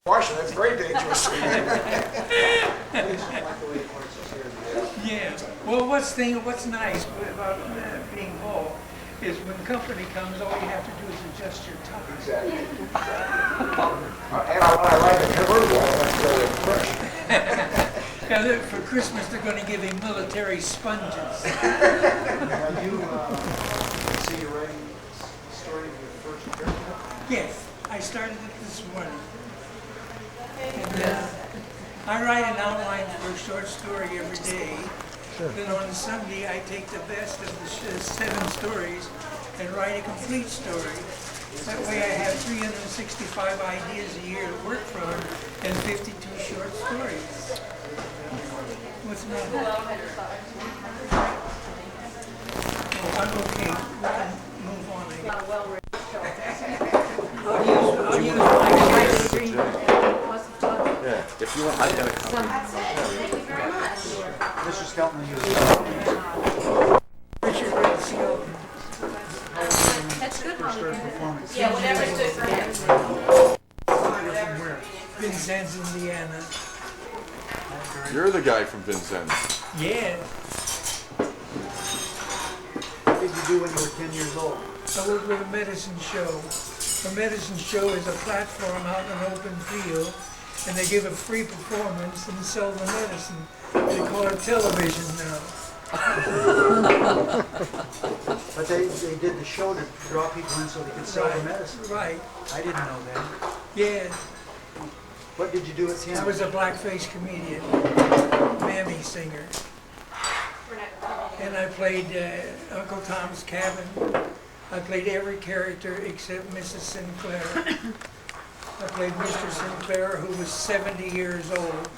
Washington, that's very dangerous. Yeah. Well, what's nice about being Paul is when company comes, all you have to do is adjust your tie. Exactly. And when I ride the convertible, that's really fresh. Yeah, for Christmas, they're going to give him military sponges. Are you, see you're writing the story of your first character? Yes, I started it this morning. And I write an outline for a short story every day. Sure. Then on Sunday, I take the best of the 7 stories and write a complete story. That way I have 365 ideas a year to work from and 52 short stories. What's not? Oh, I'm okay. We can move on. I'll use my screen. Yeah, if you want, I've got a copy. Thank you very much. Mr. Skelton, you Richard Reid Skelton. That's good performance. Yeah, whatever's good for him. From where? Vincennes, Indiana. You're the guy from Vincennes. Yeah. What did you do when you were 10 years old? I work with a medicine show. A medicine show is a platform out in an open field, and they give a free performance and sell the medicine. They call it television now. But they did the show to draw people in so they could sell the medicine. Right. I didn't know that. Yeah. What did you do at 10? I was a blackface comedian, mammy singer. And I played Uncle Tom's Cabin. I played every character except Mrs. Sinclair. I played Mr. Sinclair, who was 70 years old,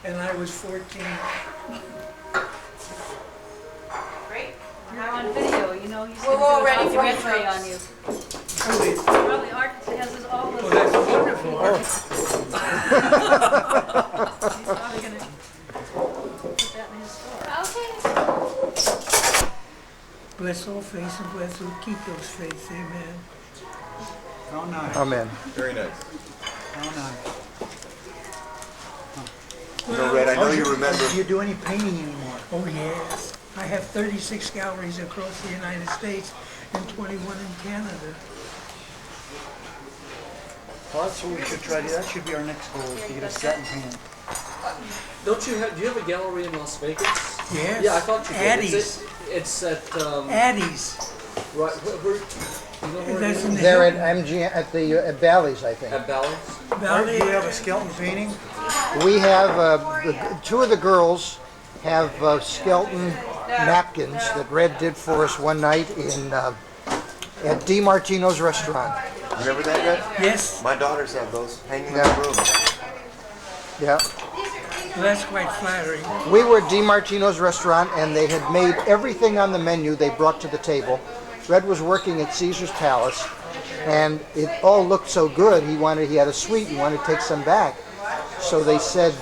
and I was 14. Great. You're on video, you know, he's We're all ready for you, documentary on you. folks. Probably Art has his all Oh, this. that's wonderful. He's probably gonna put that in his store. Okay. Bless all faith and bless who keep those faiths. Amen. How nice. Amen. Very nice. How nice. You know, Red, I know you remember. Do you do any painting anymore? Oh, yes. I have 36 galleries across the United States and 21 in Canada. Well, that's what we should try to do. That should be our next goal, is to get a set and paint. Don't you have? Do you have a gallery in Las Vegas? Yes. Yeah, I thought you did. Addie's. It's at Addie's. right. Where you know where That's it in is? the They're Hill- at MG at the at Bally's, I think. At Bally's. Art, Valley. do you have a Skelton painting? We have two of the girls have skeleton napkins that Red did for us one night in at D. Martino's restaurant. Remember that, Red? Yes. My daughters have those hanging in Yeah. the room. Yeah. Well, that's quite flattering. We were at D. Martino's restaurant, and they had made everything on the menu they brought to the table. Red was working at Caesar's Palace, and it all looked so good. He had a suite. He wanted to take some back. So they said,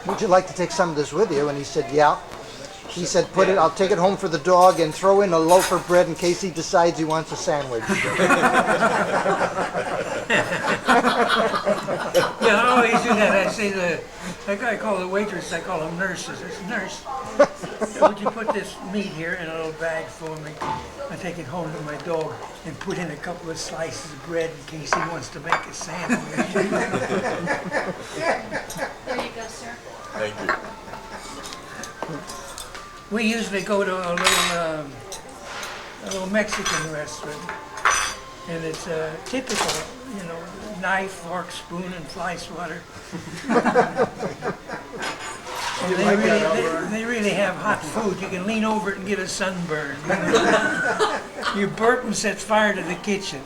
"Would you like to take some of this with you?" And he said, "Yeah." He said, I'll take it home for the dog and throw in a loaf of bread in case he decides he wants a sandwich." Yeah, I always do that. I say I call the waitress, I call them nurses. I say, "Nurse, would you put this meat here in a little bag for me? I take it home to my dog and put in a couple of slices of bread in case he wants to make a sandwich." There you go, sir. Thank you. We usually go to a little Mexican restaurant, and it's typical, knife, fork, spoon, and fly swatter. And they really have hot food. You can lean over it and get a sunburn. You burp and sets fire to the kitchen.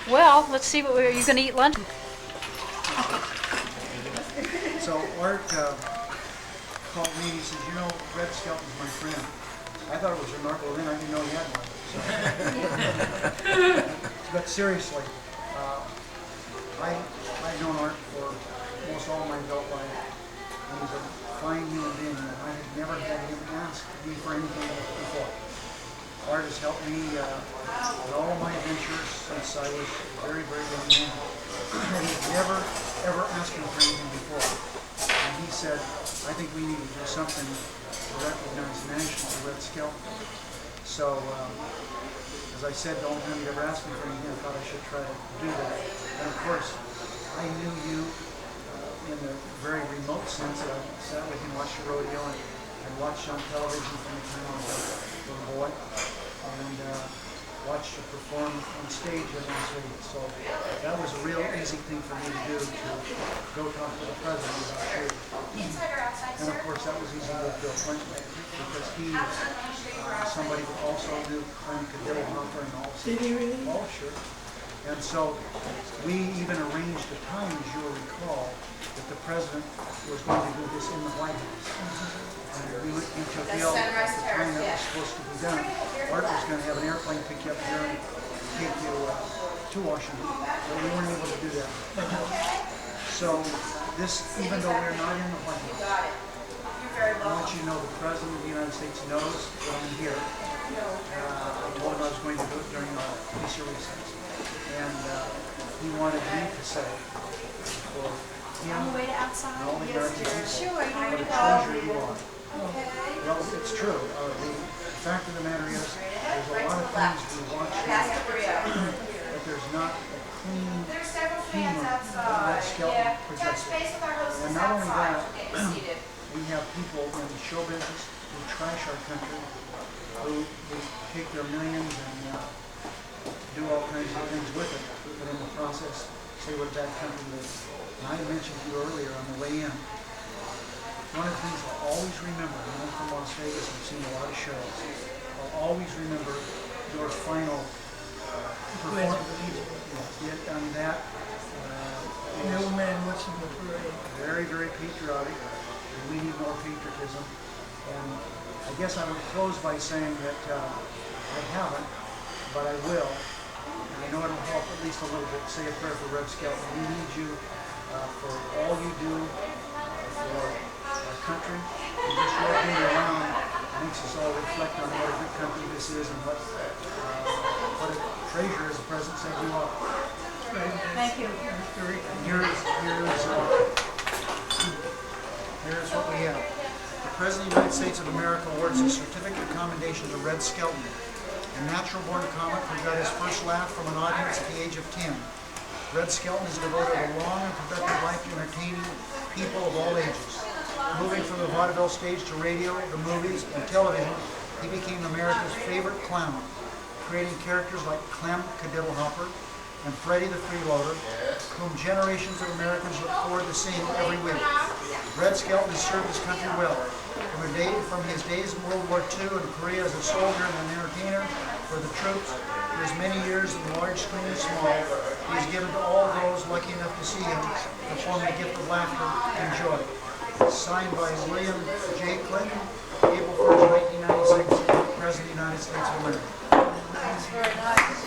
Well, let's see what are you gonna eat lunch? So Art called me, he says, Red Skelton's my friend. I thought it was your narco then, I didn't know he had one. But seriously, I've known Art for almost all my adult life. And he's a fine human being. I had never had him ask me for anything before. Art has helped me in all of my adventures since I was a very, very young man. And he's never, ever asked me for anything before. And he said, I think we need to do something to recognize nationally Red Skelton. So, as I said, the only time he'd ever asked me for anything, I thought I should try to do that. And of course, I knew you in the very remote sense that I sat with you and watched the rodeo and watched on television from the time I was a little boy, and watched you perform on stage in Las Vegas. So that was a real easy thing for me to do, to go talk to the president about you. And of course, that was easy with Bill Clinton, because he was somebody who also knew Clem Cadillhopper and all. Did he really? Oh, sure. And so we even arranged a time, as you'll recall, that the president was going to do this in the White House. And we went into a deal at the time that was supposed to be done. Art was going to have an airplane pick you up here and take you to Washington, but we weren't able to do that. So this, even though we're not in the White House, I want you to know the President of the United States knows that I'm here. I told him I was going to do it during our Easter recess. And he wanted me to say for him, On the way to outside? not only American people, Sure, what a treasure you are. Well, it's true. The fact of the matter is, there's a lot of things we watch now, but there's not a clean humor that Skelton projected. And not only that, we have people in the show business who trash our country, who take their millions and do all kinds of things with it, but in the process say what a bad country it is. And I mentioned to you earlier on the way in, one of the things I'll always remember, I'm from Las Vegas, I've seen a lot of shows, I'll always remember your final performance. On that, The old man watching the parade. very, very patriotic. We need more patriotism. And I guess I would close by saying that I haven't, but I will. And I know it'll help at least a little bit. Say a prayer for Reid Carter. We need you for all you do for our country. And just your being around makes us all reflect on what a good country this is and what a treasure, as the President said, you are. Thank you. And here's what we have. The President of the United States of America awards the certificate of commendation to Reid Skelton, a natural-born comic who got his first laugh from an audience at the age of 10. Reid Skelton has devoted a long and productive life to entertaining people of all ages. Moving from the vaudeville stage to radio, the movies, and television, he became America's favorite clown, creating characters like Clem Cadillhopper and Freddie the Freeloader, whom generations of Americans look forward to seeing every week. Reid Skelton has served his country well. From his days in World War II and Korea as a soldier and an entertainer for the troops, to his many years in large screen and small, he has given to all those lucky enough to see him perform the gift of laughter and joy. Signed by William J. Clinton, April 1st, 1996, President of the United States of America. That's very nice.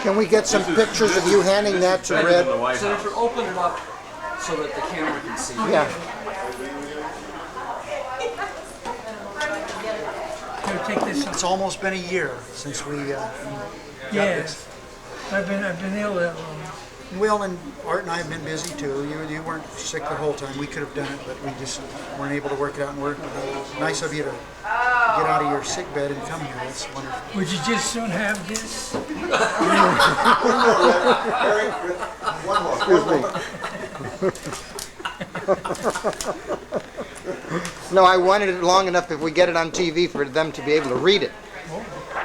Can we get some pictures of you handing that to Red? Senator, open it up so that the camera can see. Yeah. Here, take this. It's almost been a year since we got Yes. I've been ill that long. this. Will and Art and I have been busy too. You weren't sick the whole time. We could have done it, but we just weren't able to work it out. And we're nice of you to get out of your sick bed and come here. That's wonderful. Would you just soon have this? No, I wanted it long enough if we get it on TV for them to be able to read it.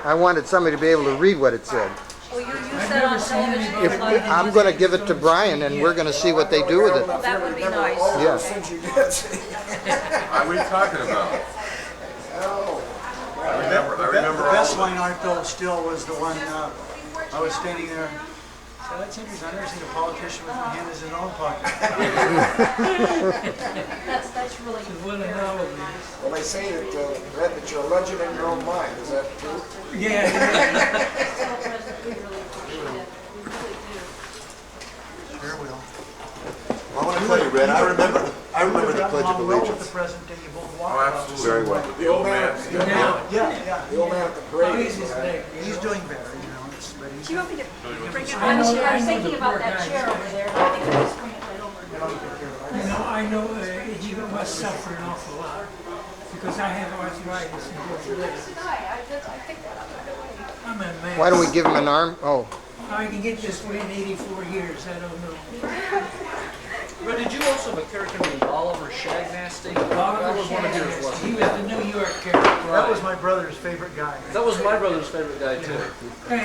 I wanted somebody to be able to read what it said. Well, you use that on television. If, I'm going to give it to Brian and we're going to see what they do with it. That would be nice. Yeah. What are we talking about? I remember The all best of line, Art, though, still was the one I was standing there. So that's interesting. I've never seen a politician with a hand in his own pocket. That's really What an novelty. Well, they say that, Red, that you're a legend in your own mind. Is that true? Yeah. we really appreciate it. We really do. Sure will. Red. I remember the Got Pledge of along well with the Allegiance president that you both walked Oh, about. absolutely. very well. The old man. Yeah. The old man at the How parade. is his leg? He's doing better, you know, but he's. Do you want me to bring it I on? know- I I was know thinking the about poor that guy. chair over there, but I think I'll just bring it right over. I know he must suffer an awful lot because I have arthritis in both legs. I'm a man. Why don't we give him an arm? Oh, I can get this way in 84 years. I don't know. Red, did you also have a character named Oliver Shagnasty? That was one of yours, He wasn't was the New York character. That was my brother's favorite guy. That was my brother's favorite guy, too.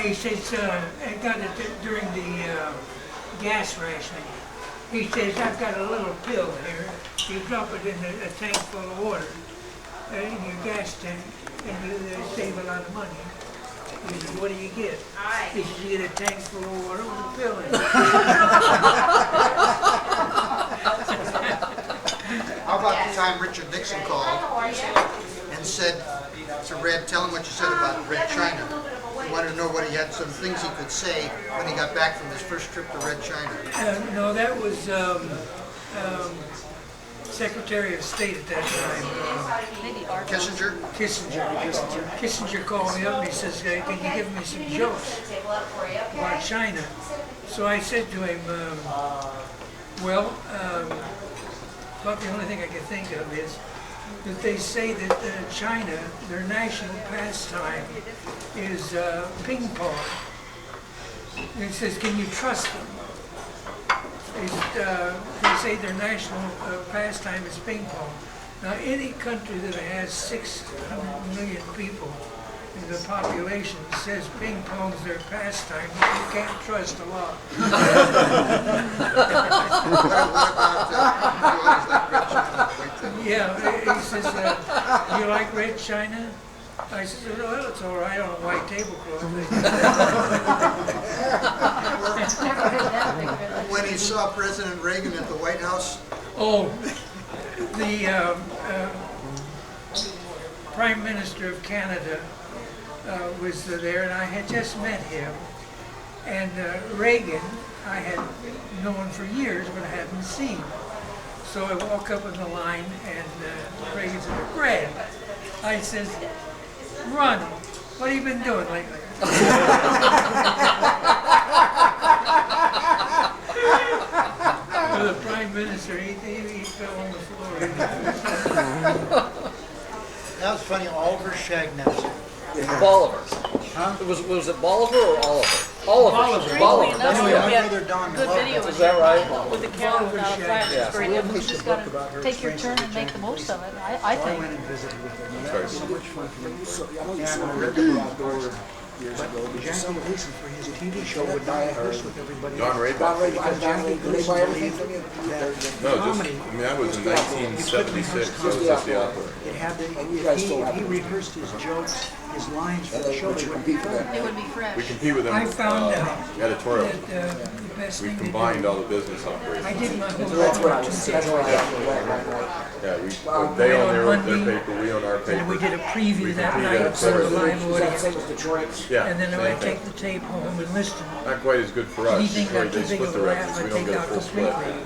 He says, I got it during the gas rationing. He says, I've got a little pill here. You drop it in a tank full of water, in your gas tank, and you save a lot of money. He says, what do you get? He says, you get a tank full of water with a pill in it. how about the time Richard Nixon called and said to Red, tell him what you said about Red China. He wanted to know what he had, some things he could say when he got back from his first trip to Red China. No, that was Secretary of State at that time, Maybe Art. Kissinger? Kissinger called me up and he says, can you give me some jokes about China? So I said to him, about the only thing I can think of is that they say that China, their national pastime is ping pong. And he says, can you trust them? They say their national pastime is ping pong. Now, any country that has 600 million people in the population says ping pong's their pastime, you can't trust a lot. What about, Yeah, he says, you like Red China? I said, well, it's all right on a white tablecloth. when he saw President Reagan at the White House? Oh, the Prime Minister of Canada was there, and I had just met him. And Reagan, I had known for years, but I hadn't seen. So I walk up in the line, and Reagan said, Red. I says, Ron, what have you been doing lately? The Prime Minister, he fell on the floor. That was funny, Oliver Shagnasty. Bolivar. Huh? Was it Bolivar or Oliver? Oliver. Strangely enough, Anyway, we my had brother Don good loved video that. with Is that right? with the camera without a flash. Yeah. It's very different. You just gotta take your turn and make the most of it, I So I think. went and visited with him, and that was so much fun for me. And I read the outdoors years ago. Jackie Gleason for his TV show would not rehearse with everybody. Don Reid? Because Jackie Gleason believed that No, just, comedy, I mean, that was in 1976, so it was just the opera. it had to, if he rehearsed his jokes, his lines for the show, they wouldn't be good. It would be fresh. We compete with them I found out editorial. that the best We thing to combined do, all the business operations. I did my whole Yeah, they own their paper, we own our and we paper. did a preview that compete night for the editorially. live audience. Yeah, And then I same would thing. take the tape home and listen. Not quite as good for us. Anything Sorry, got too they big split of the a laugh, records, I we don't take get a out full split. completely.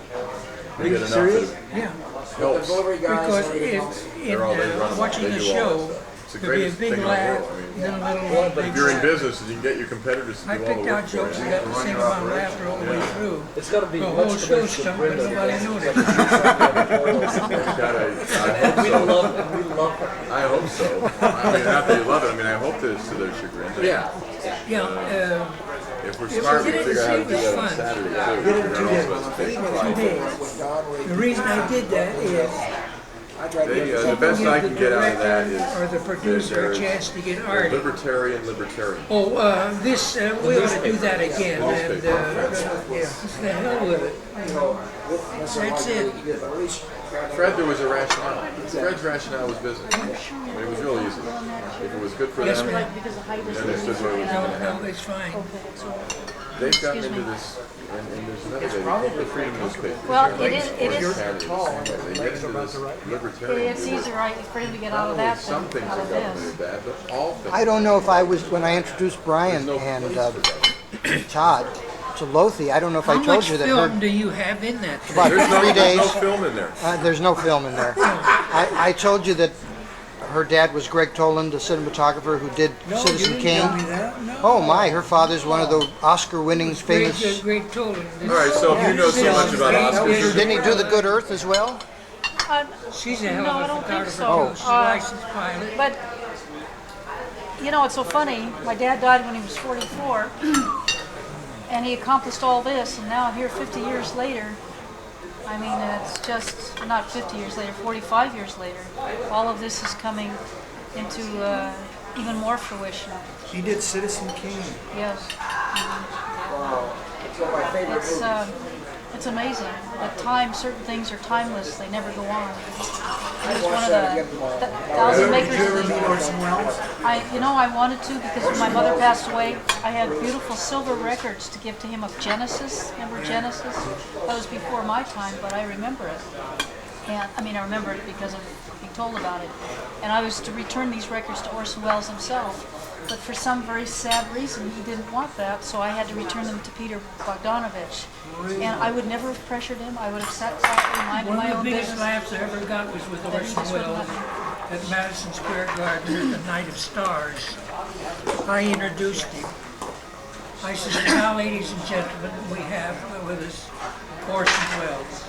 We get enough that it Yeah, helps. because if, in They're all they run. watching They the do all show, that stuff. It's the there'd be a greatest big thing in the laugh, world. I mean, then a little if big you're in laugh. business, you can get your competitors to I do all the picked work out for jokes you. that got the same amount of laughter all the way through. It's got to be The much whole to show make stunk, but Brenda nobody noticed. We love it. We love it. I hope so. I mean, not that you love it, I mean, I hope that it's to their chagrin. Yeah. Yeah, If we're smart, we figure out how to do that on Fun. Saturday too. We're not all supposed to take 2 Friday. days. The reason I did that is The best I can get out of that is or the producer a chance to get they're arty. libertarian. Oh, we ought to do that again, and yeah, just the hell with it. That's it. Fred, there was a rationale. Fred's rationale was business. I mean, it was real easy. If it was good for Yes, them, ma'am. Because of height they is. understood what was going to No, happen. it's fine. They've gotten into this, and there's another day, the Freedom newspaper. Well, it is- Or it is- Canada, the same way. They get into this libertarian. It's easier for him to get out of Not that only some than things out in of government this. are bad, but all things. I don't know if I was, when I introduced Brian There's no and place for that. Todd, to Lothie. I don't know if I How told much you that film her, do you have in that? about There's 3 days. no film in there. There's no film in there. I told you that her dad was Greg Toland, the cinematographer who did No, you Citizen didn't Kane. tell me that. No. Oh my, her father's one of the Oscar-winning famous. Great told him. All right, so if you know so much about Oscars, Didn't he do The Good Earth as well? She's a hell No, I of a don't think photographer so. too. She's a licensed pilot. But, you know, it's so funny. My dad died when he was 44, and he accomplished all this, and now here 50 years later, I mean, it's just, not 50 years later, 45 years later, all of this is coming into even more fruition. He did Citizen Kane. Yes. It's amazing. At times, certain things are timeless. They never go on. He was one of the thousand makers. Did you ever meet Orson Welles? I wanted to because when my mother passed away, I had beautiful silver records to give to him of Genesis. Remember Genesis? That was before my time, but I remember it. And I remember it because of being told about it. And I was to return these records to Orson Welles himself. But for some very sad reason, he didn't want that, so I had to return them to Peter Bogdanovich. And I would never have pressured him. I would have sat quietly, minded One my of the own biggest business. laughs I ever got was with That he Orson just wouldn't Welles let me. at Madison Square Garden at the Night of Stars. I introduced him. I said, now, ladies and gentlemen, we have with us Orson Welles.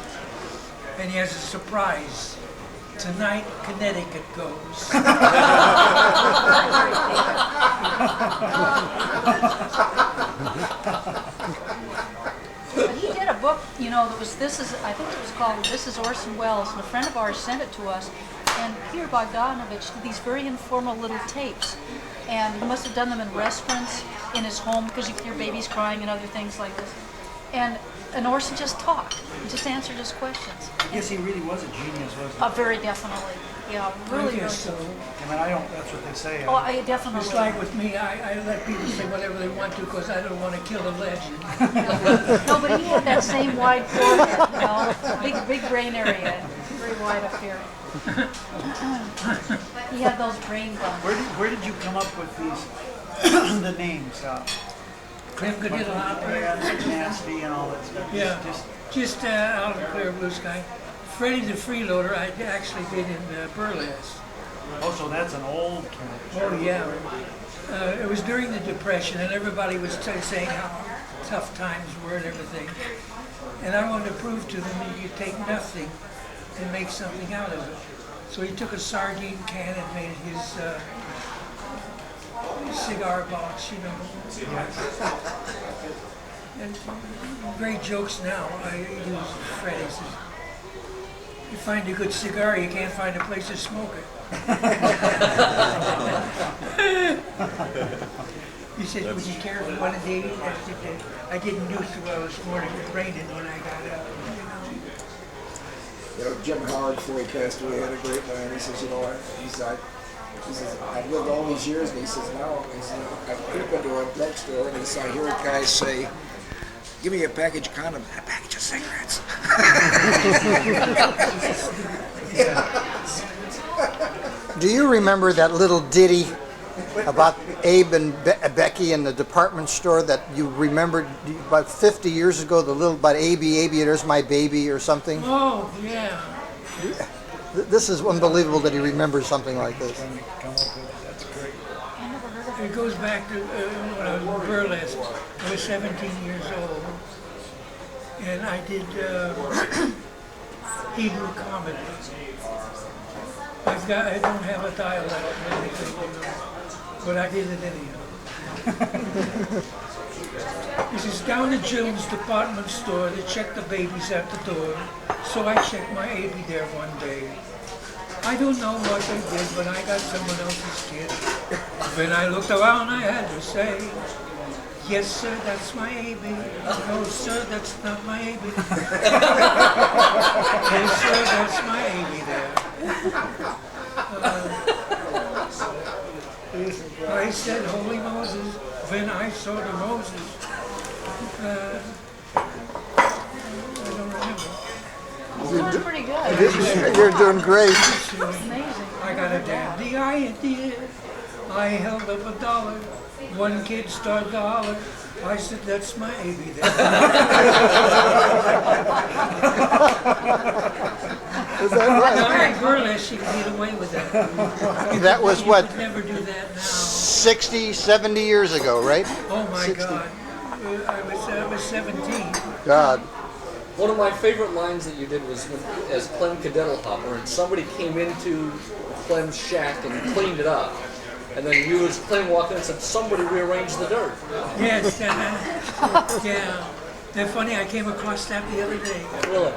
And he has a surprise. Tonight, Connecticut goes. But he did a book, that was, I think it was called This is Orson Welles, and a friend of ours sent it to us. And Peter Bogdanovich did these very informal little tapes. And he must have done them in restaurants, in his home, because you could hear babies crying and other things like this. And Orson just talked. He just answered his questions. I guess he really was a genius, wasn't he? Very definitely. Yeah, really, really. Yes, so. I mean, that's what they say. Oh, I definitely. Just like with me, I let people say whatever they want to because I don't want to kill a legend. No, but he had that same wide forehead, big brain area, very wide up here. He had those brain bumps. Where did you come up with these, the names? Clem could hit a lot. Nasty and all that stuff. Yeah, just out of the clear blue sky. Freddie the Freeloader, I actually did in Burlesque. Oh, so that's an old character. Oh yeah. It was during the Depression, and everybody was saying how tough times were and everything. And I wanted to prove to them that you take nothing and make something out of it. So he took a sardine can and made it his cigar box, And great jokes now. I use Freddie's. You find a good cigar, you can't find a place to smoke it. He said, would you care if we went a date? I didn't do so well this morning. It rained when I got up. Jim Howard, before he passed away, had a great line. He says, he says, I've lived all these years, and he says, now, I creep into a drugstore, and I hear a guy say, give me a package of condoms, a package of cigarettes. Do you remember that little ditty about Abe and Becky in the department store that you remembered about 50 years ago, the little about Abie, there's my baby or something? Oh, yeah. This is unbelievable that he remembers something like this. That's great. It goes back to when I was in Burlesque. I was 17 years old. And I did Hebrew comedy. I don't have a dialect or anything, but I did it anyhow. This is down at Jones' department store. They check the babies at the door. So I checked my baby there one day. I don't know what they did, but I got someone else's kid. When I looked around, I had to say, yes, sir, that's my baby. No, sir, that's not my baby. Yes, sir, that's my baby there. I said, Holy Moses, when I saw the Moses. I don't remember. You're doing pretty good. You're doing great. That's amazing. I got a dandy idea. I held up $1. One kid started to holler. I said, that's my AB there. Is that right? Now, in burlesque, you can get away with that. That was You what, could never do that now. 60, 70 years ago, right? Oh my 60. God. I was 17. God. One of my favorite lines that you did was when, as Clem Cadettehopper, and somebody came into Clem's shack and cleaned it up. And then you as Clem walked in and said, somebody rearranged the dirt. Yes, yeah. They're funny, I came across that the other day. Really?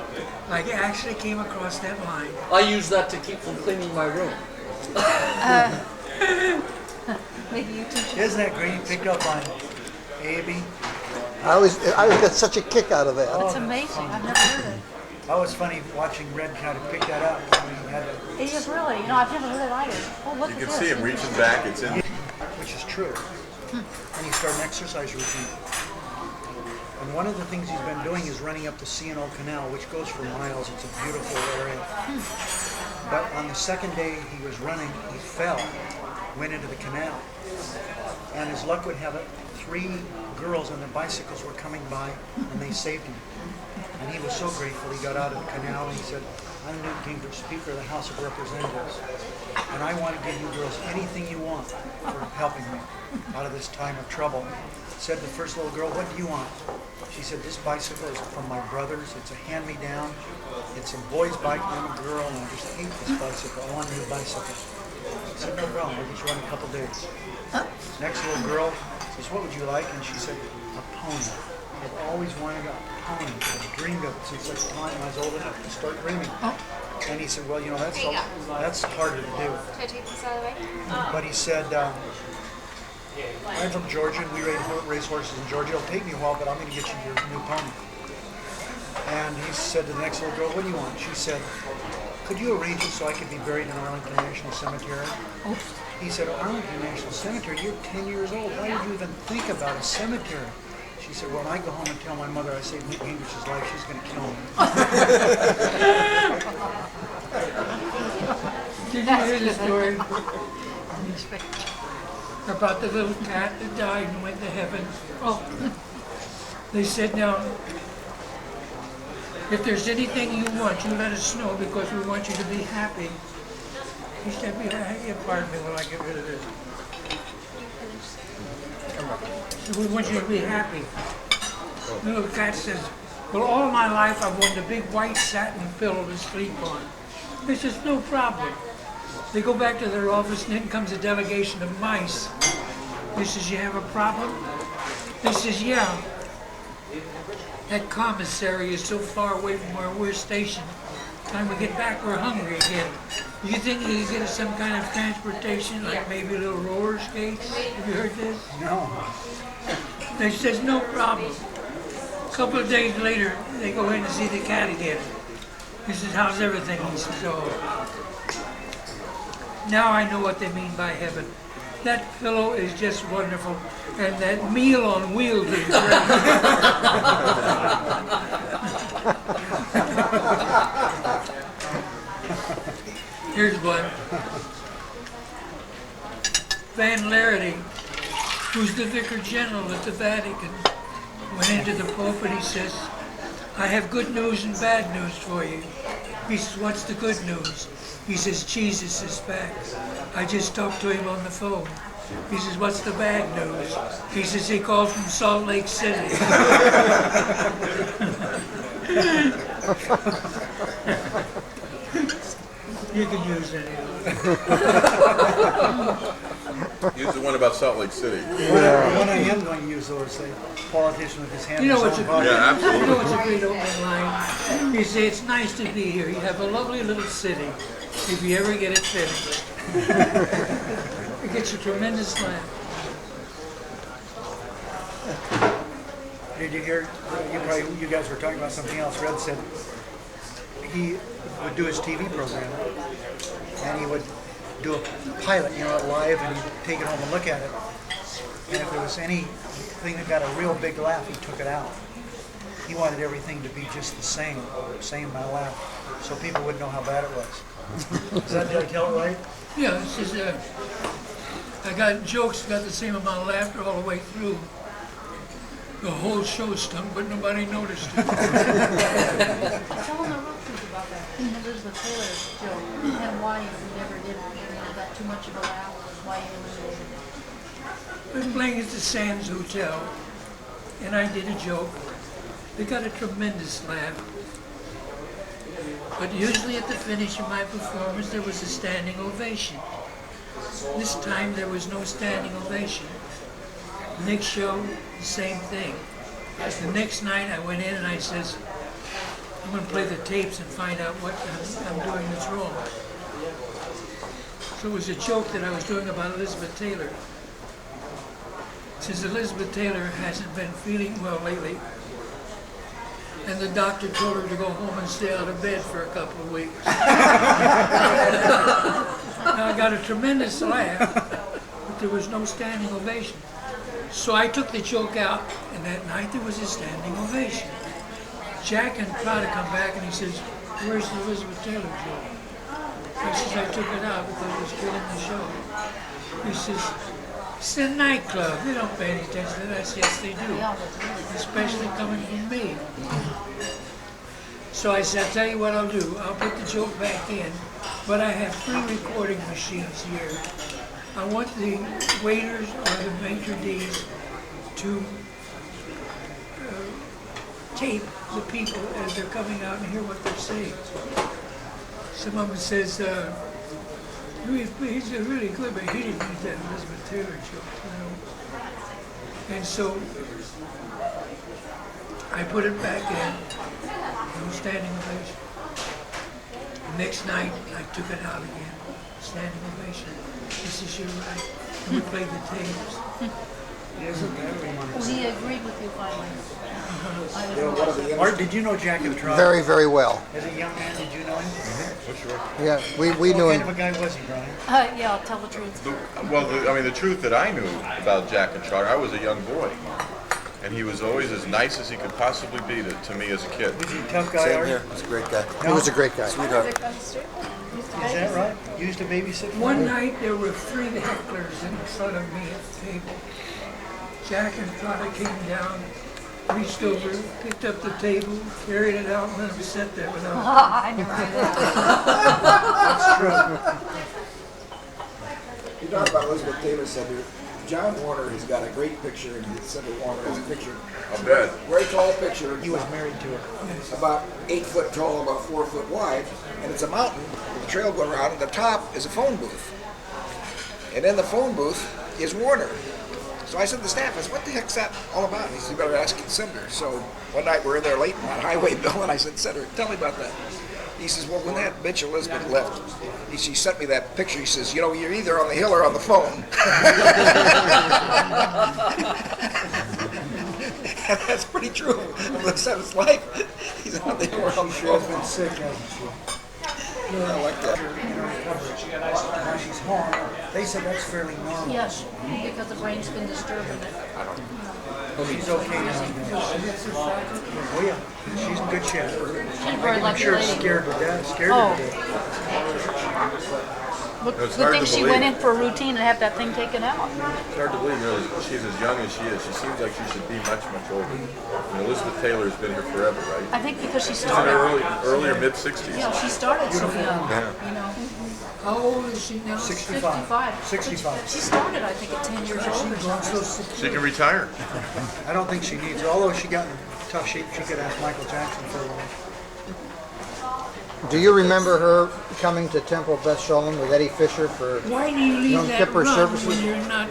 I actually came across that line. I use that to keep from cleaning my room. Maybe you teach Isn't that great? You picked up on A.B. I always got such a kick out of that. It's amazing. I've never heard it. That was funny watching Red kind of pick that up. I mean, he had to, It is really, I've never heard it either. Oh, look You at can this. see him reaching back. It's in. which is true. And he started an exercise routine. And one of the things he's been doing is running up the C&O Canal, which goes for miles. It's a beautiful area. But on the second day he was running, he fell, went into the canal. And as luck would have it, 3 girls on their bicycles were coming by, and they saved him. And he was so grateful. He got out of the canal and he said, I'm Newt Gingrich, Speaker of the House of Representatives, and I want to give you girls anything you want for helping me out of this time of trouble. Said the first little girl, what do you want? She said, this bicycle is from my brother's. It's a hand-me-down. It's a boy's bike. I'm a girl, and I just hate this bicycle. I want a new bicycle. I said, no problem. We'll get you on in a couple days. Next little girl says, what would you like? And she said, a pony. I've always wanted a pony. I've dreamed of it since the time I was old enough to start dreaming. And he said, well, you know, that's harder to do. Can I take this out of the way? But he said, I'm from Georgia, and we raise horses in Georgia. It'll take me a while, but I'm going to get you your new pony. And he said to the next little girl, what do you want? She said, could you arrange it so I could be buried in Arlington National Cemetery? He said, Arlington National Cemetery? You're 10 years old. Why did you even think about a cemetery? She said, well, when I go home and tell my mother I saved Newt Gingrich's life, she's going to kill me. Did you hear the story about the little cat that died and went to heaven? Oh, they said, now, if there's anything you want, you let us know because we want you to be happy. He said, pardon me while I get rid of this. So we want you to be happy. The little cat says, well, all my life I've wanted a big white satin pillow to sleep on. He says, no problem. They go back to their office and in comes a delegation of mice. He says, you have a problem? He says, yeah. That commissary is so far away from where we're stationed. Time we get back, we're hungry again. Do you think you could get us some kind of transportation, like maybe little roller skates? Have you heard this? No. They says, no problem. A couple of days later, they go in to see the cat again. He says, how's everything? He says, oh. Now I know what they mean by heaven. That pillow is just wonderful. And that meal on wheels is great. Here's one. Van Larity, who's the Vicar General at the Vatican, went into the Pope and he says, I have good news and bad news for you. He says, what's the good news? He says, Jesus is back. I just talked to him on the phone. He says, what's the bad news? He says, he called from Salt Lake City. You can use any of them. Use the one about Salt Lake City. One I am going to use, though, is a politician with his hand You in know his what's own a pocket. Yeah, absolutely. You know what's a great opening line? You say, it's nice to be here. You have a lovely little city. If you ever get it finished. It gets a tremendous laugh. Did you hear? You guys were talking about something else. Red said he would do his TV program, and he would do a pilot, live, and he'd take it home and look at it. And if there was anything that got a real big laugh, he took it out. He wanted everything to be just the same amount of laugh, so people wouldn't know how bad it was. Did I tell it right? Yeah, it's just, I got jokes, got the same amount of laughter all the way through. The whole show stunk, but nobody noticed it. Tell them the real truth about that Queen Elizabeth Taylor joke and why you never did it. You know, got too much of a laugh, why you eliminated it. I was playing at the Sands Hotel, and I did a joke. They got a tremendous laugh. But usually at the finish of my performance, there was a standing ovation. This time, there was no standing ovation. Next show, the same thing. The next night, I went in and I says, I'm going to play the tapes and find out what I'm doing that's wrong. So it was a joke that I was doing about Elizabeth Taylor. Since Elizabeth Taylor hasn't been feeling well lately, and the doctor told her to go home and stay out of bed for a couple of weeks. Now I got a tremendous laugh, but there was no standing ovation. So I took the joke out, and that night there was a standing ovation. Jack and tried to come back, and he says, "Where's the Elizabeth Taylor joke?" I says, "I took it out because it was killing the show." He says, "It's a nightclub. They don't pay any attention to that." I said, "Yes, they do, especially coming from me." So I said, "I'll tell you what I'll do. I'll put the joke back in, but I have 3 recording machines here. I want the waiters or the maitre d's to tape the people as they're coming out and hear what they're saying." Some of them says, he's really good, but he didn't use that Elizabeth Taylor joke, you know. And so I put it back in, no standing ovation. The next night, I took it out again, standing ovation. This is your right. And we played the tapes. Well, he agreed with you finally. Art, did you know Jack in the Trot? Very, very well. As a young man, did you know him? For sure. Yeah, we knew What kind of him. a guy was he, Brian? Yeah, I'll tell the truth. The truth that I knew about Jack and Trotter, I was a young boy. And he was always as nice as he could possibly be to me as a kid. Was he a tough guy, Same Art? here. He's a great guy. He was a great guy. Sweetheart. Is that right? You used to babysit for One him? night there were 3 hecklers in front of me at the table. Jack and Trotter came down, reached over, picked up the table, carried it out, and let him sit there without. I never knew that. You talk about Elizabeth Taylor said here, John Warner has got a great picture, and Senator Warner has a picture. I'll bet. Very tall picture. He was married to her. About 8 foot tall, about 4 foot wide, and it's a mountain with a trail going around, and the top is a phone booth. And in the phone booth is Warner. So I said to the staff, I said, "What the heck's that all about?" And he said, "You better ask the senator." So one night we're in there late on highway bill, and I said, "Senator, tell me about that." He says, "Well, when that bitch Elizabeth left, she sent me that picture." He says, "You know, you're either on the hill or on the phone." And that's pretty true. Of the Senate's life, he's on the hill or on the phone. been sick, hasn't she? I like that. Now she's home. They said that's fairly normal. Yes, because the brain's been disturbed in it. She's okay now. Oh yeah, she's in good shape. She's a very I'm lucky sure lady. scared to death. Scared Oh. to death. Good It's hard thing to she believe. went in for a routine and had that thing taken out. It's hard to believe, really, she's as young as she is. She seems like she should be much, much older. And Elizabeth Taylor's been here forever, right? I think because she She's in her started, earlier mid-60s. you know, she started so young, Yeah. you know. How old is she now? 65. 65. She started, I think, at 10 years old or something. She can retire. I don't think she needs it. Although she got in tough shape, she could ask Michael Jackson for a while. Do you remember her coming to Temple Beth Shalom with Eddie Fisher for Why do you leave Yom that Kippur run services? when you're not?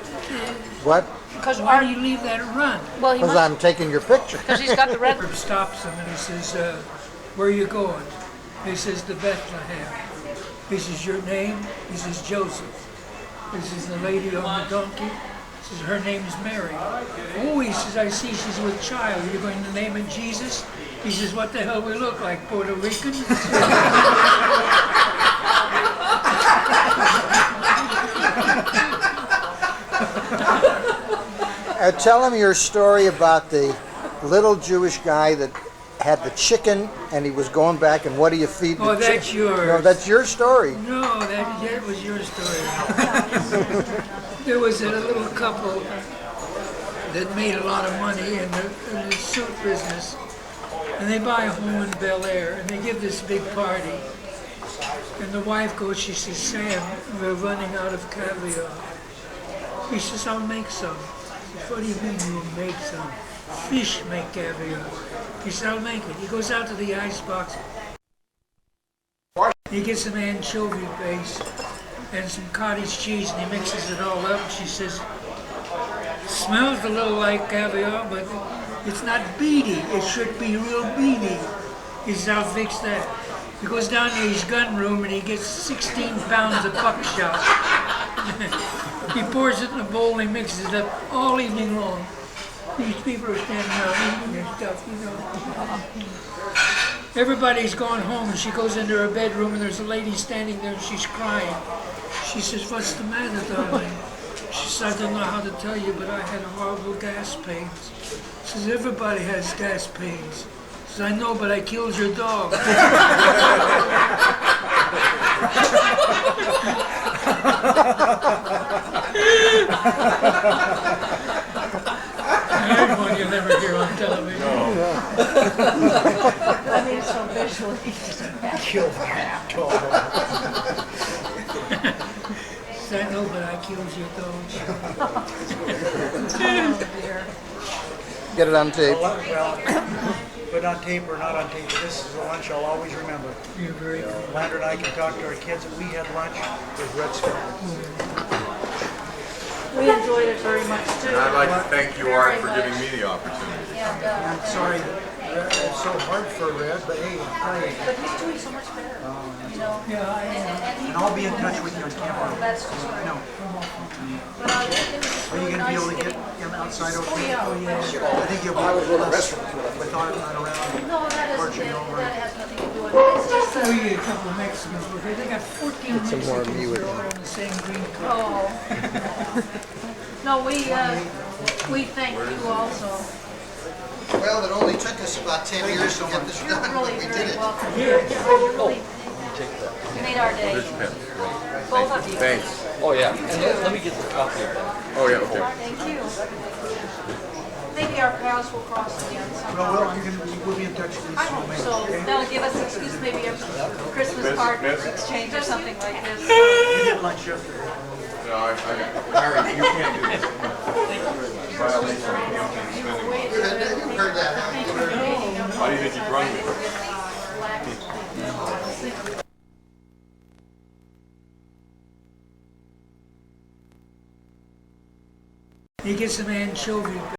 what? Because Why do you leave that run? well, he Because must, I'm taking your picture. because he's got the red. Herb stops him and he says, "Where are you going?" He says, "To Bethlehem." He says, "Your name?" He says, "Joseph." He says, "The lady on the donkey?" He says, "Her name is Mary." "Oh," he says, "I see she's with child. You're going to name it Jesus?" He says, "What the hell we look like, Puerto Ricans?" Tell him your story about the little Jewish guy that had the chicken and he was going back and what do you feed the Oh, chicken? that's yours. No, that's your story. No, that was your story. There was a little couple that made a lot of money in the suit business. And they buy a home in Bel Air, and they give this big party. And the wife goes, she says, Sam, we're running out of caviar. He says, I'll make some. He says, what do you mean you'll make some? Fish make caviar. He says, I'll make it. He goes out to the icebox. He gets some anchovy paste and some cottage cheese, and he mixes it all up. She says, smells a little like caviar, but it's not beady. It should be real beady. He says, I'll fix that. He goes down to his gun room and he gets 16 pounds of buckshot. He pours it in a bowl and he mixes it up all evening long. These people are standing around eating their stuff, you know. Everybody's gone home and she goes into her bedroom and there's a lady standing there and she's crying. She says, what's the matter, darling? She says, I don't know how to tell you, but I had horrible gas pains. She says, everybody has gas pains. She says, I know, but I killed your dog. I heard one you'll never hear on television. I mean, so visually. Killed your dog. She said, I know, but I killed your dog. Oh, dear. Get it on tape. Well, but on tape or not on tape, this is a lunch I'll always remember. You're very cool. Lander and I can talk to our kids that we had lunch with Red Skelton. We enjoyed it very much too. And I'd like to thank you, Art, for giving me the opportunity. And, I'm sorry it's so hard for Red, but hey, but he's doing so much better, you know. Yeah, I am. and I'll be in touch with you on camera. That's just right. No. But it was just Are you really going to be nice able to get getting. him outside okay? Oh yeah, oh yeah. I think you'll be less with Art not around. No, that Torching isn't it. over. That has nothing to do with it. It's just We that. get a couple of Mexicans with her. They got 14 Mexicans. They're all on the same green card. Oh. No, we thank you also. Well, it only took us about 10 years to get this You're done, really but we very did it. welcome. You really made our day. Here's your pen. Both of you. Thanks. Oh yeah, and let me get the copy of that. Oh, yeah, okay. Thank you. Maybe our paths will cross again somehow. Well, we'll be in touch with you I hope soon. so. That'll give us an excuse, maybe a Christmas card Miss? exchange or something like this. You did lunch yesterday. No, Harry, you can't do this. Violation of county spending. You've heard that, haven't you? Why do you think you brung me? You get some anchovy